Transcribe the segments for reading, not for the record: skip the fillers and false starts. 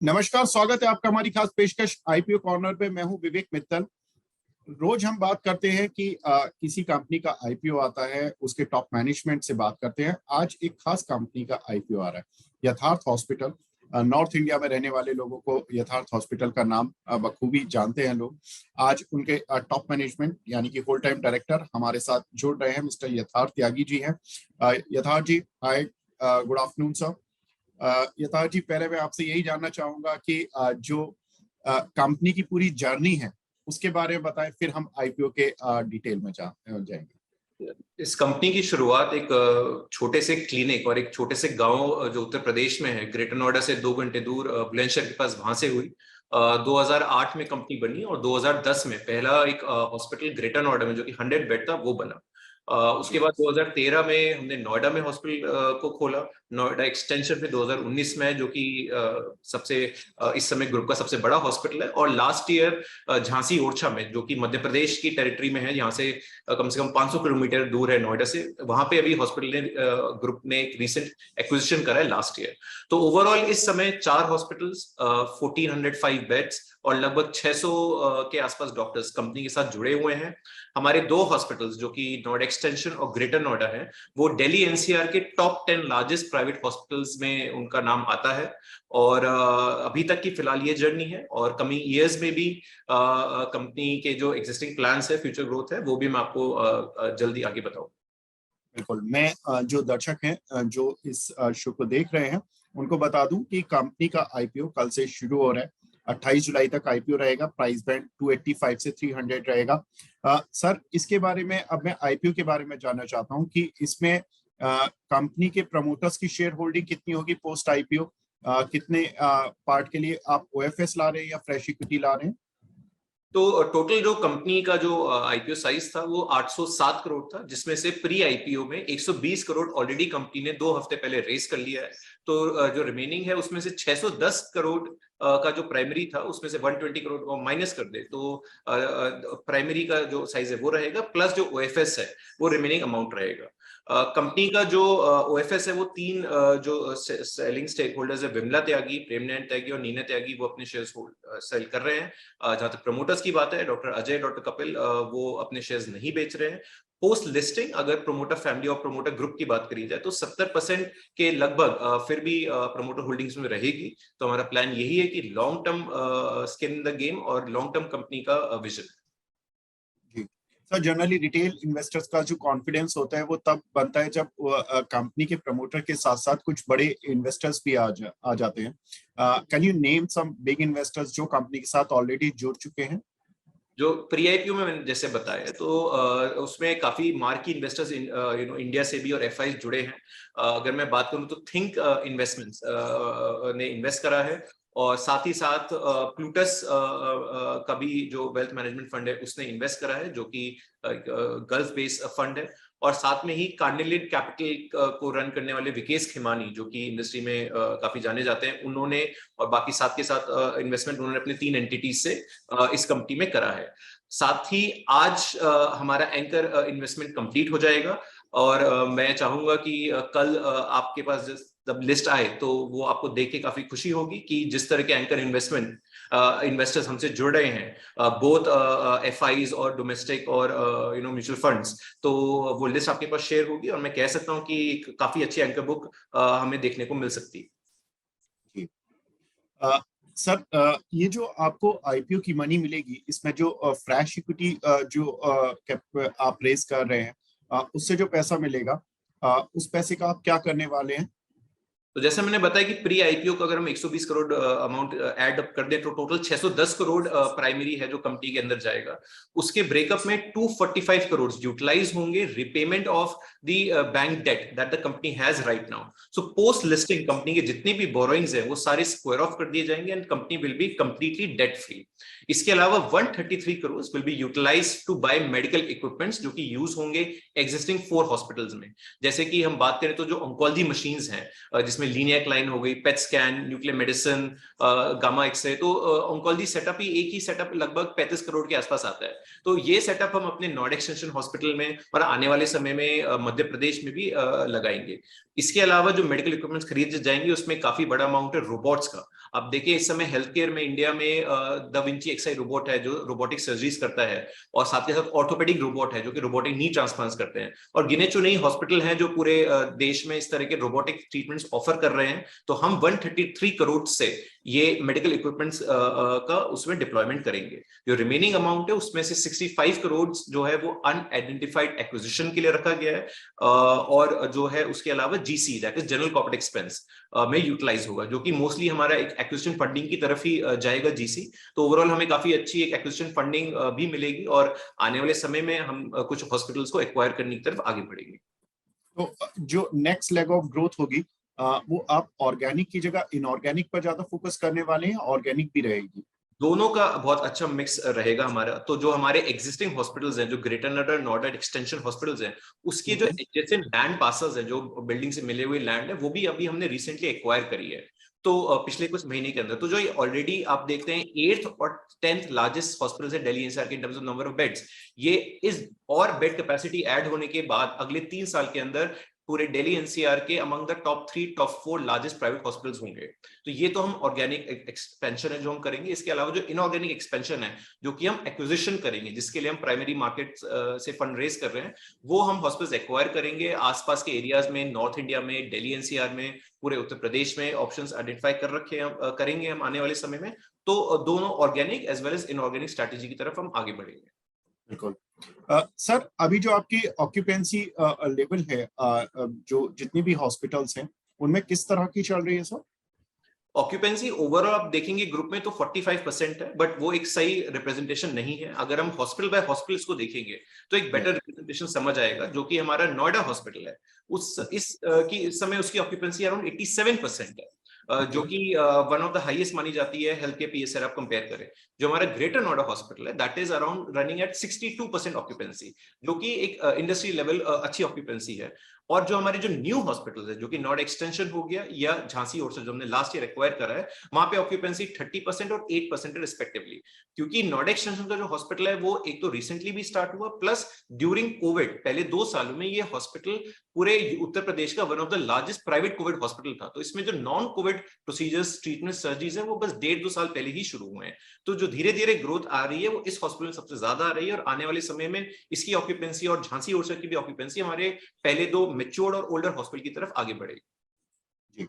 नमस्कार, स्वागत है आपका हमारी खास पेशकश आईपीओ कॉर्नर पे। मैं हूं विवेक मित्तल। रोज हम बात करते हैं कि किसी कंपनी का आईपीओ आता है, उसके टॉप मैनेजमेंट से बात करते हैं। आज एक खास कंपनी का आईपीओ आ रहा है, यथार्थ हॉस्पिटल। नॉर्थ इंडिया में रहने वाले लोगों को यथार्थ हॉस्पिटल का नाम बखूबी जानते हैं लोग। आज उनके टॉप मैनेजमेंट यानी कि होल टाइम डायरेक्टर हमारे साथ जुड़ रहे हैं। मिस्टर यथार्थ त्यागी जी हैं। यथार्थ जी, हाय, गुड आफ्टरनून सर। यथार्थ जी, पहले मैं आपसे यही जानना चाहूंगा कि जो कंपनी की पूरी जर्नी है उसके बारे में बताएं, फिर हम आईपीओ के डिटेल में जाएंगे। इस कंपनी की शुरुआत एक छोटे से क्लिनिक और एक छोटे से गांव जो उत्तर प्रदेश में है, ग्रेटर नोएडा से 2 घंटे दूर बुलंदशहर के पास, वहां से हुई। 2008 में कंपनी बनी और 2010 में पहला एक हॉस्पिटल ग्रेटर नोएडा में जो कि 100 बेड था वो बना। उसके बाद 2013 में हमने नोएडा में हॉस्पिटल को खोला, नोएडा एक्सटेंशन में 2019 में, जो कि सबसे इस समय ग्रुप का सबसे बड़ा हॉस्पिटल है। और लास्ट ईयर झांसी ओरछा में, जो कि मध्य प्रदेश की टेरिटरी में है, यहाँ से कम 500 किलोमीटर दूर है नोएडा से, वहां पे अभी हॉस्पिटल ने ग्रुप ने एक रिसेंट एक्विजिशन करा है लास्ट ईयर। तो ओवरऑल इस समय 4 हॉस्पिटल्स, 1405 बेड्स और लगभग 600 के आसपास डॉक्टर्स कंपनी के साथ जुड़े हुए हैं। हमारे 2 हॉस्पिटल्स जो कि नोएडा एक्सटेंशन और ग्रेटर नोएडा है, वो दिल्ली एनसीआर के टॉप 10 लार्जेस्ट प्राइवेट हॉस्पिटल्स में उनका नाम आता है। और अभी तक की फिलहाल ये जर्नी है, और कमिंग ईयर्स में भी कंपनी के जो एग्जिस्टिंग प्लान्स है, फ्यूचर ग्रोथ है, वो भी मैं आपको जल्दी आगे बताऊं। बिल्कुल। मैं जो दर्शक हैं जो इस शो को देख रहे हैं उनको बता दूं कि कंपनी का आईपीओ कल से शुरू हो रहा है। 28 जुलाई तक आईपीओ रहेगा। प्राइस बैंड 285 से 300 रहेगा। सर, इसके बारे में अब मैं आईपीओ के बारे में जानना चाहता हूं कि इसमें कंपनी के प्रमोटर्स की शेयर होल्डिंग कितनी होगी पोस्ट आईपीओ। कितने पार्ट के लिए आप ओएफएस ला रहे हैं या फ्रेश इक्विटी ला रहे हैं? तो टोटल जो कंपनी का जो आईपीओ साइज था वो 807 करोड़ था, जिसमें से प्री आईपीओ में 120 करोड़ ऑलरेडी कंपनी ने 2 हफ्ते पहले रेस कर लिया है। तो जो रिमेनिंग है उसमें से 610 करोड़ का जो प्राइमरी था, उसमें से 120 करोड़ को माइनस कर दे तो प्राइमरी का जो साइज है वो रहेगा, प्लस जो ओएफएस है वो रिमेनिंग अमाउंट रहेगा। कंपनी का जो ओएफएस है वो 3 जो सेलिंग स्टेक होल्डर्स है, विमला त्यागी, प्रेमनयन त्यागी और नीना त्यागी, वो अपने शेयर्स सेल कर रहे हैं। जहां तक प्रमोटर्स की बात है, डॉक्टर अजय, डॉक्टर कपिल, वो अपने शेयर्स नहीं बेच रहे हैं। पोस्ट लिस्टिंग अगर प्रमोटर फैमिली और प्रमोटर ग्रुप की बात करी जाए तो 70% के लगभग फिर भी प्रमोटर होल्डिंग्स में रहेगी। तो हमारा प्लान यही है कि long term skin in the game और लॉन्ग टर्म कंपनी का vision. Sir, generally retail investors का जो कॉन्फिडेंस होता है वो तब बनता है जब कंपनी के प्रमोटर के साथ साथ कुछ बड़े इन्वेस्टर्स भी आ जाते हैं। Can you name some big investors जो कंपनी के साथ ऑलरेडी जुड़ चुके हैं? जो प्री आईपीओ में मैंने जैसे बताया, तो उसमें काफी मार्की इन्वेस्टर्स इंडिया से भी और एफआई जुड़े हैं। अगर मैं बात करूं तो थिंक इन्वेस्टमेंट्स ने इन्वेस्ट करा है, और साथ ही साथ प्लूटस का भी जो वेल्थ मैनेजमेंट फंड है उसने इन्वेस्ट करा है, जो कि गल्फ बेस्ड फंड है। और साथ में ही कार्निलिन कैपिटल को रन करने वाले विकेश खेमानी, जो कि इंडस्ट्री में काफी जाने जाते हैं, उन्होंने और बाकी साथ के साथ इन्वेस्टमेंट उन्होंने अपने 3 एंटिटीज से इस कंपनी में करा है। साथ ही आज हमारा एंकर इन्वेस्टमेंट कंप्लीट हो जाएगा, और मैं चाहूंगा कि कल आपके पास जब लिस्ट आए तो वो आपको देख के काफी खुशी होगी कि जिस तरह के एंकर इन्वेस्टर्स हमसे जुड़ रहे हैं, बोथ एफआईज और डोमेस्टिक और म्यूचुअल फंड्स, तो वो लिस्ट आपके पास शेयर होगी, और मैं कह सकता हूँ कि काफी अच्छी एंकर बुक हमें देखने को मिल सकती है। सर, ये जो आपको आईपीओ की मनी मिलेगी, इसमें जो फ्रेश इक्विटी जो आप रेस कर रहे हैं, उससे जो पैसा मिलेगा, उस पैसे का आप क्या करने वाले हैं? तो जैसे मैंने बताया कि प्री आईपीओ को अगर हम 120 करोड़ अमाउंट ऐड अप कर दें तो टोटल 610 करोड़ प्राइमरी है जो कंपनी के अंदर जाएगा। उसके ब्रेकअप में 245 करोड़ यूटिलाइज होंगे repayment of the bank debt that the company has right now. So post listing company के जितने भी बोरोइंग्स हैं वो सारे स्क्वायर ऑफ कर दिए जाएंगे and company will be completely debt free. इसके अलावा 133 crore will be utilized to buy medical equipments जो कि यूज होंगे एग्जिस्टिंग 4 हॉस्पिटल्स में। जैसे कि हम बात करें तो जो ऑन्कोलॉजी मशीन्स हैं, जिसमें लीनियक लाइन हो गई, PET scan, nuclear medicine, gamma x ray, तो ऑन्कोलॉजी सेटअप ही एक ही सेटअप लगभग 35 करोड़ के आसपास आता है। तो ये सेटअप हम अपने नोएडा एक्सटेंशन हॉस्पिटल में और आने वाले समय में मध्य प्रदेश में भी लगाएंगे। इसके अलावा जो मेडिकल इक्विपमेंट्स खरीदे जाएंगे उसमें काफी बड़ा अमाउंट है रोबोट्स का। अब देखिए इस समय हेल्थ केयर में इंडिया में द विंची एक्सआई रोबोट है जो रोबोटिक सर्जरीज करता है, और साथ के साथ ऑर्थोपेडिक रोबोट है जो कि रोबोटिक नी ट्रांसप्लांट करते हैं, और गिने चुने हॉस्पिटल हैं जो पूरे देश में इस तरह के रोबोटिक ट्रीटमेंट्स ऑफर कर रहे हैं। तो हम 133 करोड़ से ये मेडिकल इक्विपमेंट्स का उसमें डिप्लॉयमेंट करेंगे। जो रिमेनिंग अमाउंट है उसमें से 65 करोड़ जो है वो अनआइडेंटिफाइड एक्विजिशन के लिए रखा गया है, और जो है उसके अलावा GC that is general corporate expense में यूटिलाइज होगा, जो कि मोस्टली हमारा एक एक्विजिशन फंडिंग की तरफ ही जाएगा जीसी। तो ओवरऑल हमें काफी अच्छी एक एक्विजिशन फंडिंग भी मिलेगी, और आने वाले समय में हम कुछ हॉस्पिटल्स को एक्वायर करने की तरफ आगे बढ़ेंगे। तो जो नेक्स्ट लेग ऑफ ग्रोथ होगी वो आप ऑर्गेनिक की जगह इनऑर्गेनिक पर ज्यादा फोकस करने वाले हैं, ऑर्गेनिक भी रहेगी? दोनों का बहुत अच्छा मिक्स रहेगा हमारा। तो जो हमारे एग्जिस्टिंग हॉस्पिटल्स हैं, जो greater Noida Noida extension hospitals हैं, उसके जो एडजेसेंट लैंड पार्सल्स हैं, जो बिल्डिंग से मिले हुए लैंड है, वो भी अभी हमने रिसेंटली एक्वायर करी है। तो पिछले कुछ महीने के अंदर तो जो ऑलरेडी आप देखते हैं 8th और 10th लार्जेस्ट हॉस्पिटल्स है दिल्ली एनसीआर के in terms of number of beds, ये इस और बेड कैपेसिटी ऐड होने के बाद अगले 3 साल के अंदर पूरे दिल्ली एनसीआर के among the top 3 top 4 largest private hospitals होंगे। तो ये तो हम ऑर्गेनिक एक्सपेंशन है जो हम करेंगे। इसके अलावा जो इनऑर्गेनिक एक्सपेंशन है जो कि हम एक्विजिशन करेंगे, जिसके लिए हम प्राइमरी मार्केट से फंड रेज कर रहे हैं, वो हम हॉस्पिटल्स एक्वायर करेंगे आसपास के एरियाज में, नॉर्थ इंडिया में, दिल्ली एनसीआर में, पूरे उत्तर प्रदेश में ऑप्शंस आइडेंटिफाई कर रखे हैं, करेंगे हम आने वाले समय में। तो दोनों organic as well as inorganic strategy की तरफ हम आगे बढ़ेंगे। बिल्कुल। सर अभी जो आपकी ऑक्यूपेंसी लेवल है जो जितनी भी हॉस्पिटल्स हैं उनमें किस तरह की चल रही है सर? ऑक्यूपेंसी ओवरऑल आप देखेंगे ग्रुप में तो 45% है, बट वो एक सही रिप्रेजेंटेशन नहीं है। अगर हम हॉस्पिटल बाय हॉस्पिटल इसको देखेंगे तो एक बेटर रिप्रेजेंटेशन समझ आएगा, जो कि हमारा नोएडा हॉस्पिटल है। इस समय उसकी ऑक्यूपेंसी अराउंड 87% है, जो कि वन ऑफ द हाईएस्ट मानी जाती है हेल्थ के पीएसआर आप कंपेयर करें। जो हमारा ग्रेटर नोएडा हॉस्पिटल है that is around running at 62% occupancy, जो कि एक इंडस्ट्री लेवल अच्छी ऑक्यूपेंसी है। और जो हमारे जो न्यू हॉस्पिटल है, जो कि नॉर्ड एक्सटेंशन हो गया या झांसी और से जो हमने लास्ट ईयर एक्वायर करा है, वहां पे ऑक्यूपेंसी 30% और 8% रिस्पेक्टिवली। क्योंकि नॉर्ड एक्सटेंशन का जो हॉस्पिटल है वो एक तो रिसेंटली भी स्टार्ट हुआ, प्लस ड्यूरिंग कोविड पहले 2 सालों में ये हॉस्पिटल पूरे उत्तर प्रदेश का one of the largest private Covid hospital था। तो इसमें जो non Covid procedures, treatment, surgeries है वो बस 1.5-2 साल पहले ही शुरू हुए हैं। तो जो धीरे धीरे ग्रोथ आ रही है वो इस हॉस्पिटल में सबसे ज्यादा आ रही है, और आने वाले समय में इसकी ऑक्यूपेंसी और झांसी ओरछा की भी ऑक्यूपेंसी हमारे पहले 2 मैच्योर्ड और ओल्डर हॉस्पिटल की तरफ आगे बढ़ेगी। जी।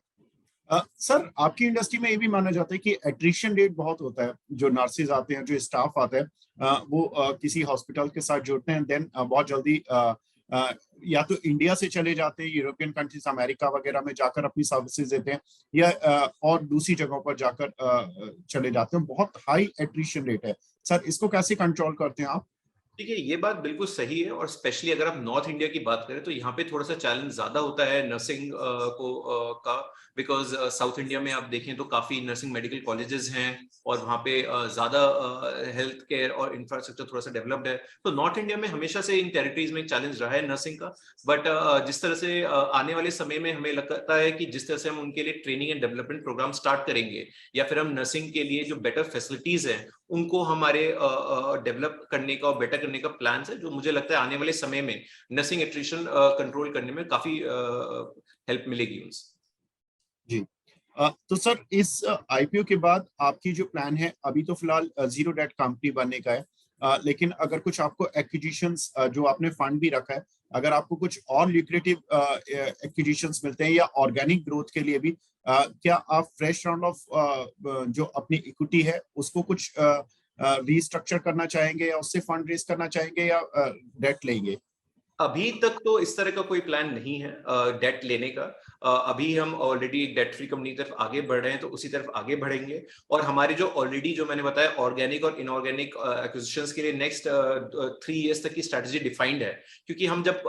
सर आपकी इंडस्ट्री में ये भी माना जाता है कि एट्रिशन रेट बहुत होता है, जो नर्सेज आते हैं, जो स्टाफ आता है वो किसी हॉस्पिटल के साथ जुड़ते हैं, देन बहुत जल्दी या तो इंडिया से चले जाते हैं, यूरोपियन कंट्रीज, अमेरिका वगैरह में जाकर अपनी सर्विसेज देते हैं, या और दूसरी जगहों पर जाकर चले जाते हैं। बहुत हाई एट्रिशन रेट है सर, इसको कैसे कंट्रोल करते हैं आप? देखिए ये बात बिल्कुल सही है, और स्पेशली अगर आप नॉर्थ इंडिया की बात करें तो यहाँ पे थोड़ा सा चैलेंज ज्यादा होता है नर्सिंग का, बिकॉज साउथ इंडिया में आप देखें तो काफी नर्सिंग मेडिकल कॉलेजेस हैं, और वहाँ पे ज्यादा हेल्थ केयर और इंफ्रास्ट्रक्चर थोड़ा सा डेवलप्ड है। तो नॉर्थ इंडिया में हमेशा से इन टेरिटरीज में एक चैलेंज रहा है नर्सिंग का। बट जिस तरह से आने वाले समय में हमें लगता है कि जिस तरह से हम उनके लिए training and development program start करेंगे, या फिर हम नर्सिंग के लिए जो बेटर फैसिलिटीज हैं उनको हमारे डेवलप करने का और बेटर करने का प्लान है, जो मुझे लगता है आने वाले समय में नर्सिंग एट्रिशन कंट्रोल करने में काफी हेल्प मिलेगी उनसे। जी। तो सर इस आईपीओ के बाद आपकी जो प्लान है, अभी तो फिलहाल जीरो डेट कंपनी बनने का है, लेकिन अगर कुछ आपको एक्विजिशंस जो आपने फंड भी रखा है, अगर आपको कुछ और ल्यूक्रेटिव एक्विजिशंस मिलते हैं या ऑर्गेनिक ग्रोथ के लिए भी, क्या आप फ्रेश राउंड ऑफ जो अपनी इक्विटी है उसको कुछ रीस्ट्रक्चर करना चाहेंगे, या उससे फंड रेज करना चाहेंगे, या डेट लेंगे? अभी तक तो इस तरह का कोई प्लान नहीं है डेट लेने का। अभी हम ऑलरेडी एक डेट फ्री कंपनी की तरफ आगे बढ़ रहे हैं, तो उसी तरफ आगे बढ़ेंगे। और हमारे जो ऑलरेडी जो मैंने बताया ऑर्गेनिक और इनऑर्गेनिक एक्विजिशंस के लिए नेक्स्ट 3 इयर्स तक की स्ट्रेटजी डिफाइंड है। क्योंकि हम जब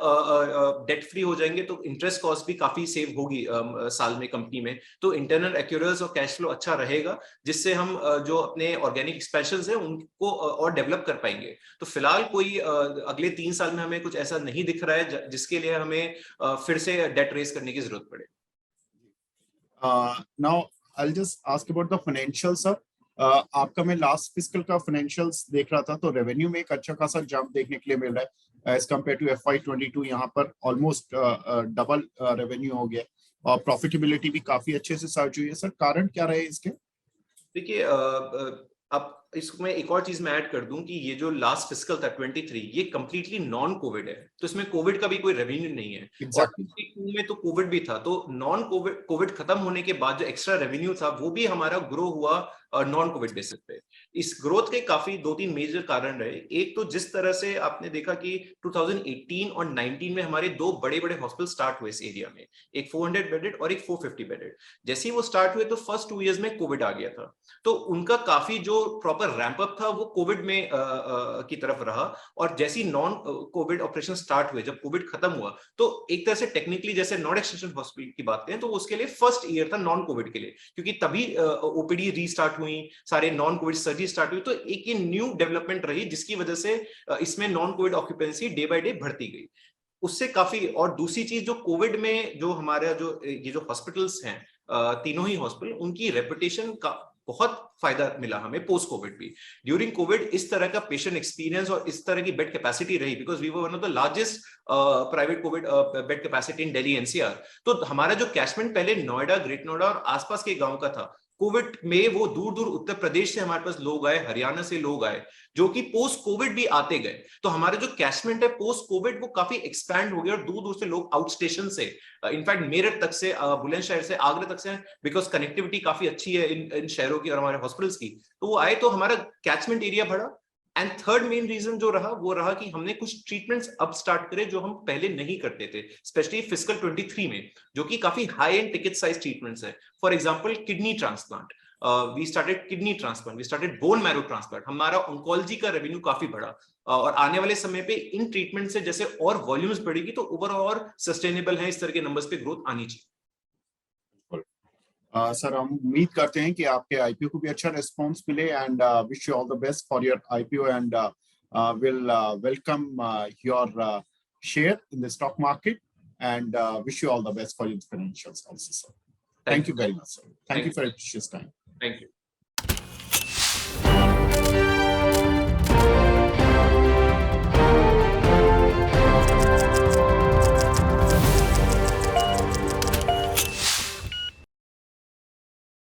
डेट फ्री हो जाएंगे तो इंटरेस्ट कॉस्ट भी काफी सेव होगी साल में कंपनी में, तो इंटरनल एक्यूरेंस और कैश फ्लो अच्छा रहेगा, जिससे हम जो अपने ऑर्गेनिक एक्सपेंशंस है उनको और डेवलप कर पाएंगे। तो फिलहाल कोई अगले 3 साल में हमें कुछ ऐसा नहीं दिख रहा है जिसके लिए हमें फिर से डेट रेज करने की जरूरत पड़े। Now I will just ask about the financial sir. आपका मैं लास्ट फिस्कल का फाइनेंशियल्स देख रहा था, तो रेवेन्यू में एक अच्छा खासा जंप देखने के लिए मिल रहा है एज कम्पेयर टू FY22। यहाँ पर ऑलमोस्ट डबल रेवेन्यू हो गया, और प्रॉफिटेबिलिटी भी काफी अच्छे से सर्च हुई है। सर कारण क्या रहे इसके? देखिए अब इसमें एक और चीज मैं ऐड कर दूं कि ये जो लास्ट फिस्कल था 23 ये कंप्लीटली नॉन कोविड है, तो इसमें कोविड का भी कोई रेवेन्यू नहीं है। Exactly. और 22 में तो कोविड भी था, तो नॉन कोविड खत्म होने के बाद जो एक्स्ट्रा रेवेन्यू था वो भी हमारा ग्रो हुआ नॉन कोविड बेसिस पे। इस ग्रोथ के काफी 2-3 मेजर कारण रहे। एक तो जिस तरह से आपने देखा कि 2018 और 19 में हमारे 2 बड़े बड़े हॉस्पिटल स्टार्ट हुए इस एरिया में, एक 400 बेडेड और एक 450 बेडेड। जैसे ही वो स्टार्ट हुए तो फर्स्ट 2 इयर्स में कोविड आ गया था, तो उनका काफी जो प्रॉपर रैंप अप था वो कोविड में की तरफ रहा। और जैसी नॉन कोविड ऑपरेशन स्टार्ट हुए, जब कोविड खत्म हुआ, तो एक तरह से टेक्निकली जैसे नॉन एक्सटेंशन हॉस्पिटल की बात करें तो उसके लिए फर्स्ट ईयर था नॉन कोविड के लिए, क्योंकि तभी ओपीडी रीस्टार्ट हुई, सारे नॉन कोविड सर्जरी स्टार्ट हुई। तो एक ये न्यू डेवलपमेंट रही जिसकी वजह से इसमें non Covid occupancy day by day बढ़ती गई। उससे काफी, और दूसरी चीज जो कोविड में जो हमारा जो ये जो हॉस्पिटल्स हैं तीनों ही हॉस्पिटल, उनकी रेपुटेशन का बहुत फायदा मिला हमें पोस्ट कोविड भी। ड्यूरिंग कोविड इस तरह का पेशेंट एक्सपीरियंस और इस तरह की बेड कैपेसिटी रही, because we were one of the largest private Covid bed capacity in Delhi NCR. तो हमारा जो कैचमेंट पहले नोएडा, ग्रेट नोएडा और आसपास के गांव का था, कोविड में वो दूर दूर उत्तर प्रदेश से हमारे पास लोग आए, हरियाणा से लोग आए, जो कि पोस्ट कोविड भी आते गए। तो हमारा जो कैचमेंट है पोस्ट कोविड वो काफी एक्सपैंड हो गया और दूर दूर से लोग आउट स्टेशन से, इनफैक्ट मेरठ तक से, बुलंदशहर से, आगरा तक से, बिकॉज कनेक्टिविटी काफी अच्छी है इन शहरों की और हमारे हॉस्पिटल्स की, तो वो आए, तो हमारा कैचमेंट एरिया बढ़ा। एंड थर्ड मेन रीजन जो रहा वो रहा कि हमने कुछ ट्रीटमेंट्स अब स्टार्ट करे जो हम पहले नहीं करते थे, स्पेशली फिस्कल 23 में, जो कि काफी high end ticket size treatments है। For example kidney transplant, we started kidney transplant, we started bone marrow transplant. हमारा ऑन्कोलॉजी का रेवेन्यू काफी बढ़ा, और आने वाले समय पे इन ट्रीटमेंट से जैसे और वॉल्यूम्स बढ़ेगी तो ओवरऑल सस्टेनेबल है, इस तरह के नंबर्स पे ग्रोथ आनी चाहिए। सर, हम उम्मीद करते हैं कि आपके आईपीओ को भी अच्छा रिस्पांस मिले, and wish you all the best for your IPO, and will welcome your share in the stock market, and wish you all the best for your financials also, sir. Thank you very much, sir. Thank you for your precious time. Thank you.